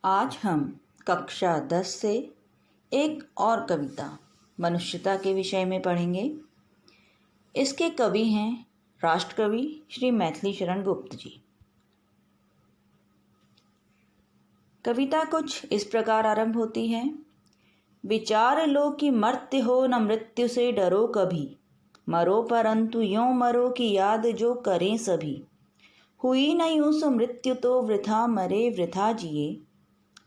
आज हम कक्षा 10 से एक और कविता मनुष्यता के विषय में पढ़ेंगे। इसके कवि हैं राष्ट्रकवि श्री मैथिली शरण गुप्त जी। कविता कुछ इस प्रकार आरंभ होती है। विचार लो कि मर्त्य हो न मृत्यु से डरो कभी, मरो परंतु यों मरो कि याद जो करें सभी। हुई न यूं सो मृत्यु तो वृथा मरे वृथा जिए,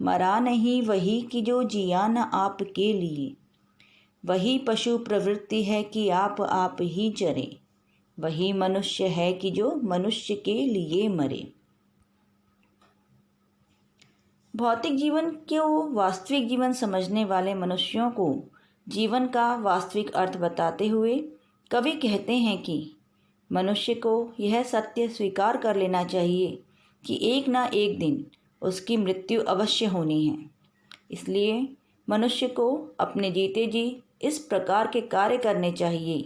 मरा नहीं वही कि जो जिया न आपके लिए। वही पशु प्रवृत्ति है कि आप ही चरे, वही मनुष्य है कि जो मनुष्य के लिए मरे। भौतिक जीवन को वास्तविक जीवन समझने वाले मनुष्यों को जीवन का वास्तविक अर्थ बताते हुए कवि कहते हैं कि मनुष्य को यह सत्य स्वीकार कर लेना चाहिए कि एक ना एक दिन उसकी मृत्यु अवश्य होनी है। इसलिए मनुष्य को अपने जीते जी इस प्रकार के कार्य करने चाहिए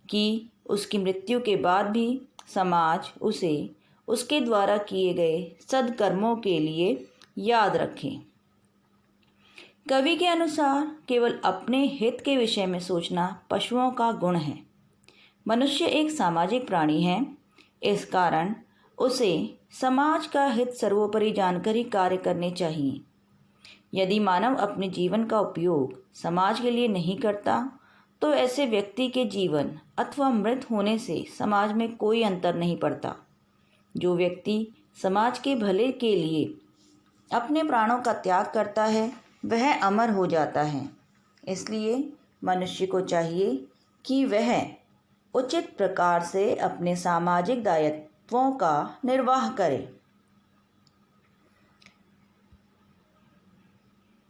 कि उसकी मृत्यु के बाद भी समाज उसे उसके द्वारा किए गए सद्कर्मों के लिए याद रखें। कवि के अनुसार केवल अपने हित के विषय में सोचना पशुओं का गुण है। मनुष्य एक सामाजिक प्राणी है, इस कारण उसे समाज का हित सर्वोपरि जानकर ही कार्य करने चाहिए। यदि मानव अपने जीवन का उपयोग समाज के लिए नहीं करता तो ऐसे व्यक्ति के जीवन अथवा मृत होने से समाज में कोई अंतर नहीं पड़ता। जो व्यक्ति समाज के भले के लिए अपने प्राणों का त्याग करता है वह अमर हो जाता है। इसलिए मनुष्य को चाहिए कि वह उचित प्रकार से अपने सामाजिक दायित्वों का निर्वाह करे।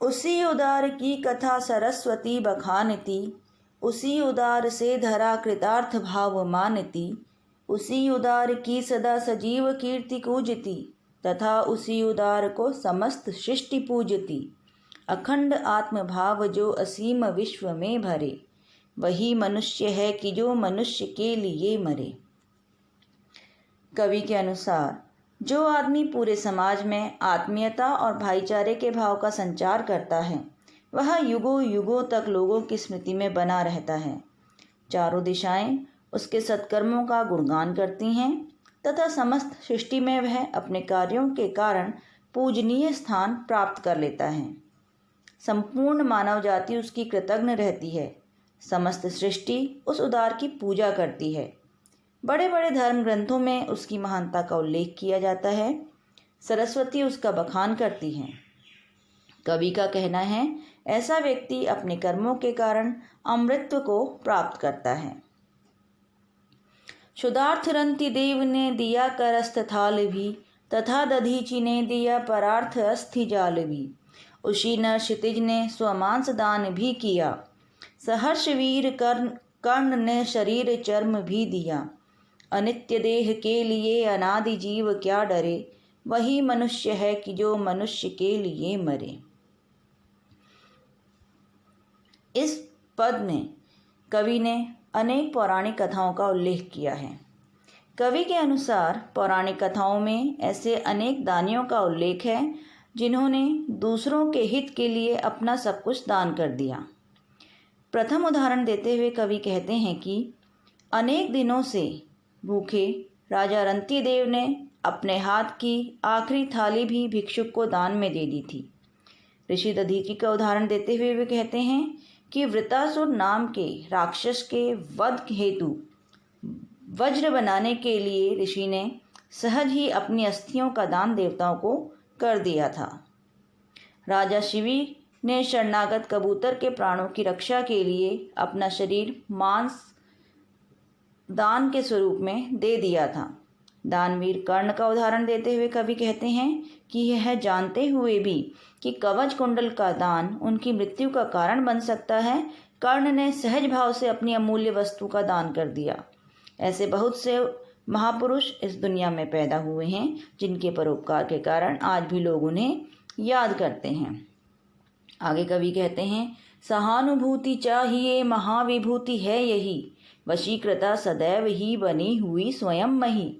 उसी उदार की कथा सरस्वती बखानती, उसी उदार से धरा कृतार्थ भाव मानती। उसी उदार की सदा सजीव कीर्ति कूजती, तथा उसी उदार को समस्त सृष्टि पूजती। अखंड आत्म भाव जो असीम विश्व में भरे, वही मनुष्य है कि जो मनुष्य के लिए मरे। कवि के अनुसार जो आदमी पूरे समाज में आत्मीयता और भाईचारे के भाव का संचार करता है वह युगों युगों तक लोगों की स्मृति में बना रहता है। चारों दिशाएं उसके सत्कर्मों का गुणगान करती हैं तथा समस्त सृष्टि में वह अपने कार्यों के कारण पूजनीय स्थान प्राप्त कर लेता है। संपूर्ण मानव जाति उसकी कृतज्ञ रहती है। समस्त सृष्टि उस उदार की पूजा करती है। बड़े बड़े धर्म ग्रंथों में उसकी महानता का उल्लेख किया जाता है। सरस्वती उसका बखान करती हैं। कवि का कहना है ऐसा व्यक्ति अपने कर्मों के कारण अमृतत्व को प्राप्त करता है। क्षुधार्थ रंति देव ने दिया करस्थ थाल भी, तथा दधीचि ने दिया परार्थ अस्थि जाल भी। उसी नर क्षितिज ने स्वमांस दान भी किया, सहर्ष वीर कर्ण ने शरीर चर्म भी दिया। अनित्य देह के लिए अनादि जीव क्या डरे, वही मनुष्य है कि जो मनुष्य के लिए मरे। इस पद में कवि ने अनेक पौराणिक कथाओं का उल्लेख किया है। कवि के अनुसार पौराणिक कथाओं में ऐसे अनेक दानियों का उल्लेख है जिन्होंने दूसरों के हित के लिए अपना सब कुछ दान कर दिया। प्रथम उदाहरण देते हुए कवि कहते हैं कि अनेक दिनों से भूखे राजा रंतिदेव ने अपने हाथ की आखिरी थाली भी भिक्षुक को दान में दे दी थी। ऋषि दधीचि का उदाहरण देते हुए वे कहते हैं कि वृतासुर नाम के राक्षस के वध हेतु वज्र बनाने के लिए ऋषि ने सहज ही अपनी अस्थियों का दान देवताओं को कर दिया था। राजा शिवी ने शरणागत कबूतर के प्राणों की रक्षा के लिए अपना शरीर मांस दान के स्वरूप में दे दिया था। दानवीर कर्ण का उदाहरण देते हुए कवि कहते हैं कि यह जानते हुए भी कि कवच कुंडल का दान उनकी मृत्यु का कारण बन सकता है, कर्ण ने सहज भाव से अपनी अमूल्य वस्तु का दान कर दिया। ऐसे बहुत से महापुरुष इस दुनिया में पैदा हुए हैं जिनके परोपकार के कारण आज भी लोग उन्हें याद करते हैं। आगे कवि कहते हैं सहानुभूति चाहिए महाविभूति है यही, वशीकृता सदैव ही बनी हुई स्वयं मही।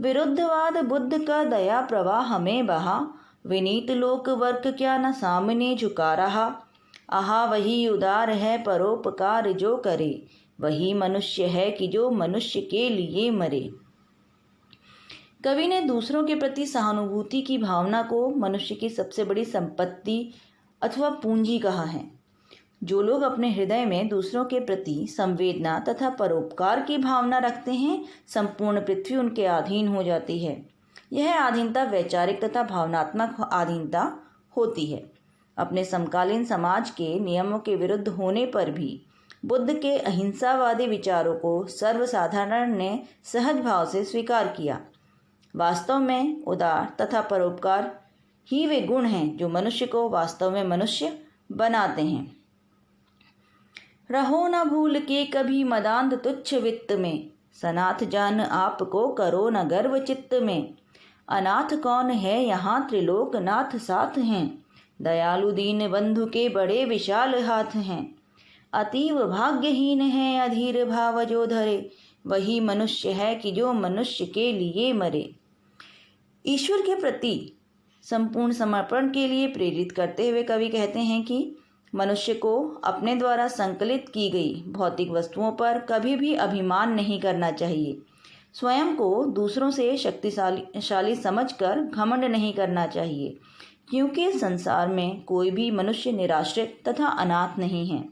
विरुद्धवाद बुद्ध का दया प्रवाह में बहा, विनीत लोक वर्क क्या न सामने झुका रहा। आहा वही उदार है परोपकार जो करे, वही मनुष्य है कि जो मनुष्य के लिए मरे। कवि ने दूसरों के प्रति सहानुभूति की भावना को मनुष्य की सबसे बड़ी संपत्ति अथवा पूंजी कहा है। जो लोग अपने हृदय में दूसरों के प्रति संवेदना तथा परोपकार की भावना रखते हैं, संपूर्ण पृथ्वी उनके अधीन हो जाती है। यह अधीनता वैचारिक तथा भावनात्मक अधीनता होती है। अपने समकालीन समाज के नियमों के विरुद्ध होने पर भी बुद्ध के अहिंसावादी विचारों को सर्वसाधारण ने सहज भाव से स्वीकार किया। वास्तव में उदार तथा परोपकार ही वे गुण हैं जो मनुष्य को वास्तव में मनुष्य बनाते हैं। रहो न भूल के कभी मदांध तुच्छ वित्त में, सनाथ जान आपको करो न गर्व चित्त में। अनाथ कौन है यहाँ त्रिलोक नाथ साथ हैं, दयालु दीन बंधु के बड़े विशाल हाथ हैं। अतीव भाग्यहीन है अधीर भाव जो धरे, वही मनुष्य है कि जो मनुष्य के लिए मरे। ईश्वर के प्रति संपूर्ण समर्पण के लिए प्रेरित करते हुए कवि कहते हैं कि मनुष्य को अपने द्वारा संकलित की गई भौतिक वस्तुओं पर कभी भी अभिमान नहीं करना चाहिए। स्वयं को दूसरों से शक्तिशाली समझकर घमंड नहीं करना चाहिए, क्योंकि संसार में कोई भी मनुष्य निराश्रित तथा अनाथ नहीं है।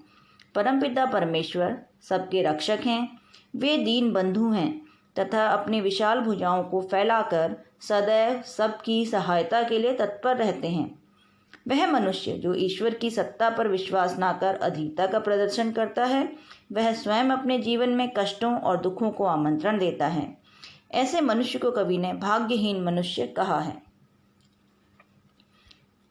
परमपिता परमेश्वर सबके रक्षक हैं। वे दीन बंधु हैं तथा अपनी विशाल भुजाओं को फैलाकर सदैव सबकी सहायता के लिए तत्पर रहते हैं। वह मनुष्य जो ईश्वर की सत्ता पर विश्वास न कर अधीरता का प्रदर्शन करता है, वह स्वयं अपने जीवन में कष्टों और दुखों को आमंत्रण देता है। ऐसे मनुष्य को कवि ने भाग्यहीन मनुष्य कहा है।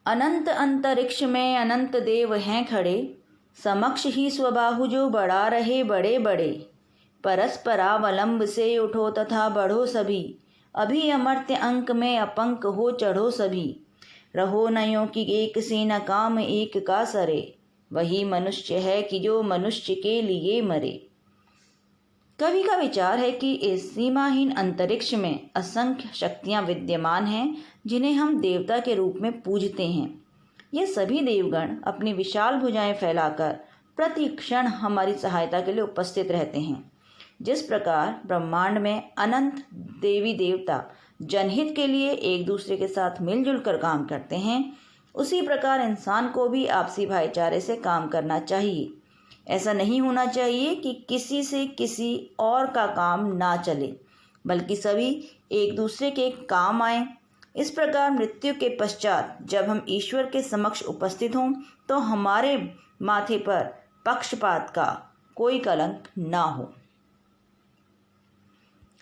अनंत अंतरिक्ष में अनंत देव हैं खड़े, समक्ष ही स्वबाहु जो बढ़ा रहे बड़े बड़े। परस्परावलंब से उठो तथा बढ़ो सभी, अभी अमर्त्य अंक में अपंक हो चढ़ो सभी। रहो नयों की एक से न काम एक का सरे, वही मनुष्य है कि जो मनुष्य के लिए मरे। कवि का विचार है कि इस सीमाहीन अंतरिक्ष में असंख्य शक्तियां विद्यमान हैं, जिन्हें हम देवता के रूप में पूजते हैं। ये सभी देवगण अपनी विशाल भुजाएं फैलाकर प्रति क्षण हमारी सहायता के लिए उपस्थित रहते हैं। जिस प्रकार ब्रह्मांड में अनंत देवी देवता जनहित के लिए एक दूसरे के साथ मिलजुल कर काम करते हैं, उसी प्रकार इंसान को भी आपसी भाईचारे से काम करना चाहिए। ऐसा नहीं होना चाहिए कि किसी से किसी और का काम ना चले, बल्कि सभी एक दूसरे के काम आए। इस प्रकार मृत्यु के पश्चात जब हम ईश्वर के समक्ष उपस्थित हों, तो हमारे माथे पर पक्षपात का कोई कलंक ना हो।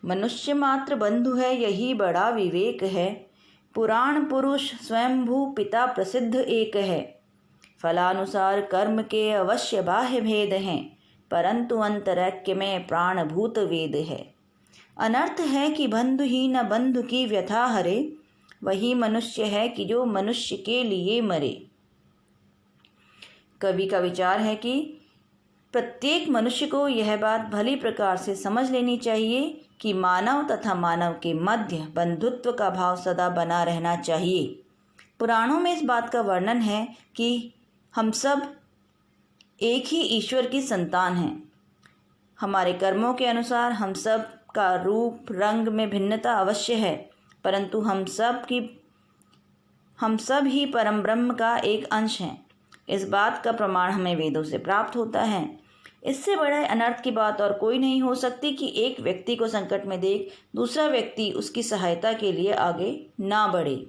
मनुष्य मात्र बंधु है यही बड़ा विवेक है, पुराण पुरुष स्वयंभू पिता प्रसिद्ध एक है। फलानुसार कर्म के अवश्य बाह्य भेद हैं, परंतु अंतरैक्य में प्राणभूत वेद है। अनर्थ है कि बंधु ही न बंधु की व्यथा हरे, वही मनुष्य है कि जो मनुष्य के लिए मरे। कवि का विचार है कि प्रत्येक मनुष्य को यह बात भली प्रकार से समझ लेनी चाहिए कि मानव तथा मानव के मध्य बंधुत्व का भाव सदा बना रहना चाहिए। पुराणों में इस बात का वर्णन है कि हम सब एक ही ईश्वर की संतान हैं। हमारे कर्मों के अनुसार हम सब का रूप रंग में भिन्नता अवश्य है, परंतु हम सब ही परम ब्रह्म का एक अंश हैं। इस बात का प्रमाण हमें वेदों से प्राप्त होता है। इससे बड़े अनर्थ की बात और कोई नहीं हो सकती कि एक व्यक्ति को संकट में देख दूसरा व्यक्ति उसकी सहायता के लिए आगे ना बढ़े।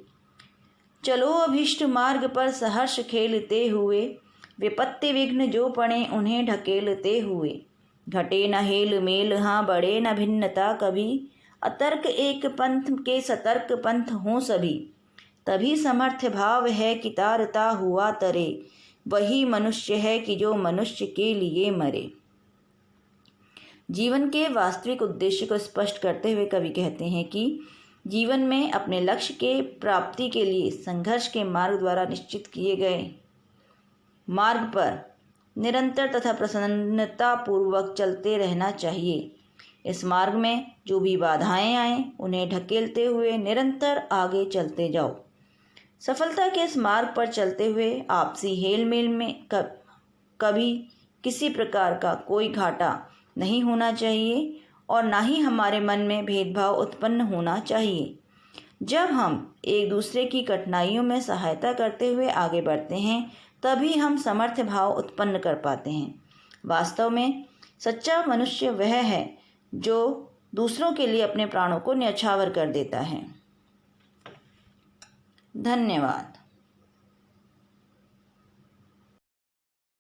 चलो अभीष्ट मार्ग पर सहर्ष खेलते हुए, विपत्ति विघ्न जो पड़े उन्हें ढकेलते हुए। घटे न हेल मेल हाँ बढ़े न भिन्नता कभी, अतर्क एक पंथ के सतर्क पंथ हों सभी। तभी समर्थ भाव है कि तारता हुआ तरे, वही मनुष्य है कि जो मनुष्य के लिए मरे। जीवन के वास्तविक उद्देश्य को स्पष्ट करते हुए कवि कहते हैं कि जीवन में अपने लक्ष्य के प्राप्ति के लिए संघर्ष के मार्ग द्वारा निश्चित किए गए मार्ग पर निरंतर तथा प्रसन्नता पूर्वक चलते रहना चाहिए। इस मार्ग में जो भी बाधाएं आएं, उन्हें ढकेलते हुए निरंतर आगे चलते जाओ। सफलता के इस मार्ग पर चलते हुए आपसी हेल मेल में कभी किसी प्रकार का कोई घाटा नहीं होना चाहिए और ना ही हमारे मन में भेदभाव उत्पन्न होना चाहिए। जब हम एक दूसरे की कठिनाइयों में सहायता करते हुए आगे बढ़ते हैं तभी हम समर्थ भाव उत्पन्न कर पाते हैं। वास्तव में सच्चा मनुष्य वह है जो दूसरों के लिए अपने प्राणों को न्यौछावर कर देता है। धन्यवाद।